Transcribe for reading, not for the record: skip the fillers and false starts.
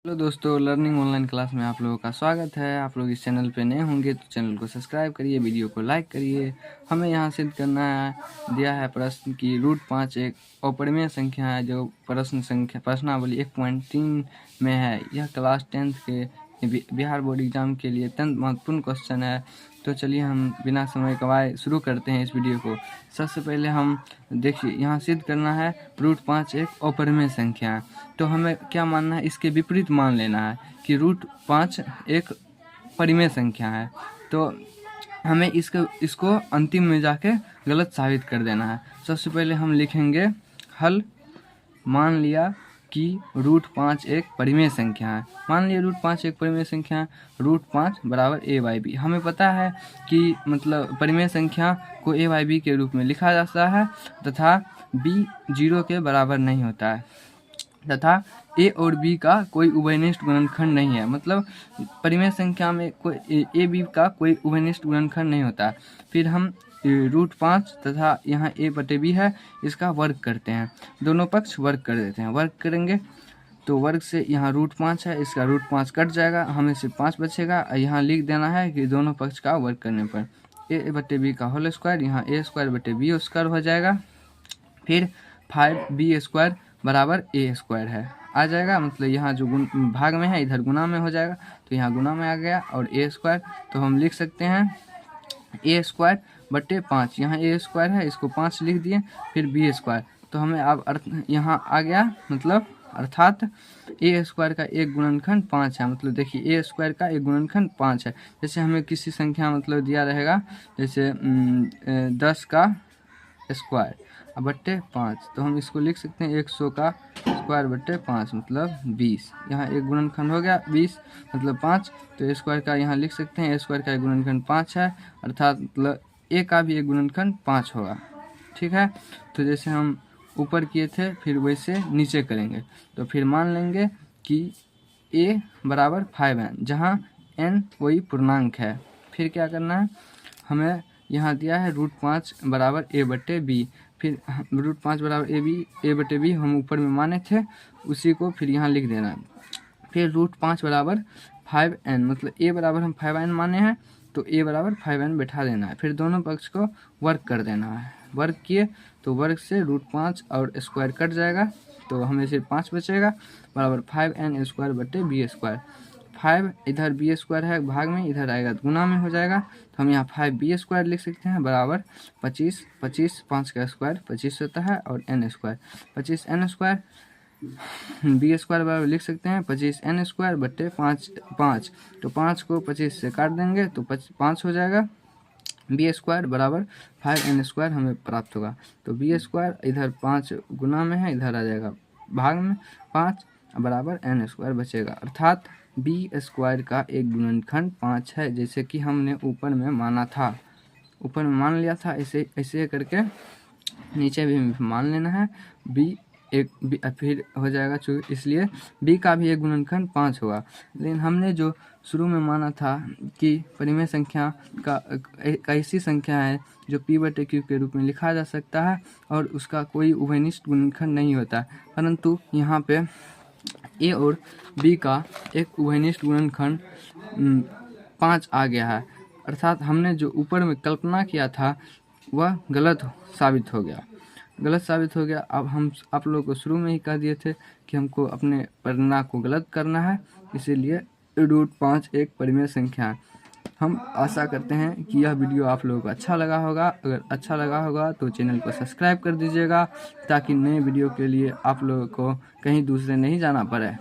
Hello दोस्तों, learning online class में आप लोगों का स्वागत है। आप लोग इस चैनल पे नए होंगे तो चैनल को सब्सक्राइब करिए, वीडियो को लाइक करिए। हमें यहाँ सिद्ध करना है, दिया है प्रश्न की √5 एक अपरिमेय संख्या है जो प्रश्नावली 1.3 में है। यह क्लास 10th के बिहार बोर्ड एग्जाम के लिए अत्यंत महत्वपूर्ण क्वेश्चन है। तो चलिए हम बिना समय गवाए शुरू करते हैं इस वीडियो को। सबसे पहले हम देखिए, यहाँ सिद्ध करना है √5 एक अपरिमेय संख्या है। तो हमें क्या मानना है, इसके विपरीत मान लेना है कि √5 एक परिमेय संख्या है। तो हमें इसको अंतिम में जाके गलत साबित कर देना है। सबसे पहले हम लिखेंगे हल। मान लिया कि √5 एक परिमेय संख्या है। मान लिया √5 एक परिमेय संख्या है, √5 बराबर a/b। हमें पता है कि मतलब परिमेय संख्या को a/b के रूप में लिखा जा सकता है तथा b 0 के बराबर नहीं होता है तथा a और b का कोई उभयनिष्ठ गुणनखंड नहीं है। मतलब परिमेय संख्या में कोई a b का कोई उभयनिष्ठ गुणनखंड नहीं होता। फिर हम √5 तथा यहाँ a/b है, इसका वर्ग करते हैं। दोनों पक्ष वर्ग कर देते हैं। वर्ग करेंगे तो वर्ग से यहाँ √5 है, इसका √5 कट जाएगा, हमें सिर्फ 5 बचेगा। यहाँ लिख देना है कि दोनों पक्ष का वर्ग करने पर a/b का होल स्क्वायर, यहाँ a²/b² हो जाएगा। फिर 5b² बराबर a² है, आ जाएगा। मतलब यहाँ जो भाग में है इधर गुना में हो जाएगा, तो यहाँ गुना में आ गया। और a², तो हम लिख सकते हैं a²/5। यहाँ a² है, इसको 5 लिख दिए। फिर b², तो हमें अब यहाँ आ गया, मतलब अर्थात a² का एक गुणनखंड 5 है। मतलब देखिए a² का एक गुणनखंड 5 है। जैसे हमें किसी संख्या मतलब दिया रहेगा, जैसे 10 का स्क्वायर बट्टे 5, तो हम इसको लिख सकते हैं 100 का स्क्वायर बट्टे 5 मतलब 20। यहाँ एक गुणनखंड हो गया 20 मतलब 5, तो a² का यहाँ लिख सकते हैं a² का एक गुणनखंड 5 है, अर्थात मतलब a का भी एक गुणनखंड 5 होगा। ठीक है, तो जैसे हम ऊपर किए थे फिर वैसे नीचे करेंगे। तो फिर मान लेंगे कि a बराबर 5n, जहाँ n कोई पूर्णांक है। फिर क्या करना है, हमें यहाँ दिया है √5 बराबर a/b। फिर √5 बराबर a/b हम ऊपर में माने थे, उसी को फिर यहाँ लिख देना है। फिर √5 बराबर 5n, मतलब a बराबर हम 5n माने हैं, तो a बराबर 5n बैठा देना है। फिर दोनों पक्ष को वर्ग कर देना है। वर्ग किए तो वर्ग से √5 और स्क्वायर कट जाएगा, तो हमें सिर्फ 5 बचेगा, बराबर 5n²/b²। 5 इधर b² है भाग में, इधर आएगा तो गुना में हो जाएगा, तो हम यहाँ 5b² लिख सकते हैं, बराबर 25। 5 का स्क्वायर 25 होता है, और n² 25n²। b² बराबर लिख सकते हैं 25n²/5। तो 5 को 25 से काट देंगे तो 5 हो जाएगा। b² बराबर 5n² हमें प्राप्त होगा। तो b² इधर 5 गुना में है, इधर आ जाएगा भाग में 5, बराबर n² बचेगा। अर्थात b² का एक गुणनखंड 5 है, जैसे कि हमने ऊपर में माना था, ऊपर में मान लिया था। ऐसे करके नीचे भी मान लेना है। फिर हो जाएगा, इसलिए b का भी एक गुणनखंड 5 होगा। लेकिन हमने जो शुरू में माना था कि परिमेय संख्या का एक ऐसी संख्या है जो p/q के रूप में लिखा जा सकता है और उसका कोई उभयनिष्ठ गुणनखंड नहीं होता, परंतु यहाँ पे a और b का एक उभयनिष्ठ गुणनखंड 5 आ गया है। अर्थात हमने जो ऊपर में कल्पना किया था वह गलत साबित हो गया। अब हम आप लोगों को शुरू में ही कह दिए थे कि हमको अपने परिणाम को गलत करना है, इसीलिए √5 एक परिमेय संख्या है। हम आशा करते हैं कि यह वीडियो आप लोगों को अच्छा लगा होगा। अगर अच्छा लगा होगा तो चैनल को सब्सक्राइब कर दीजिएगा, ताकि नए वीडियो के लिए आप लोगों को कहीं दूसरे नहीं जाना पड़े।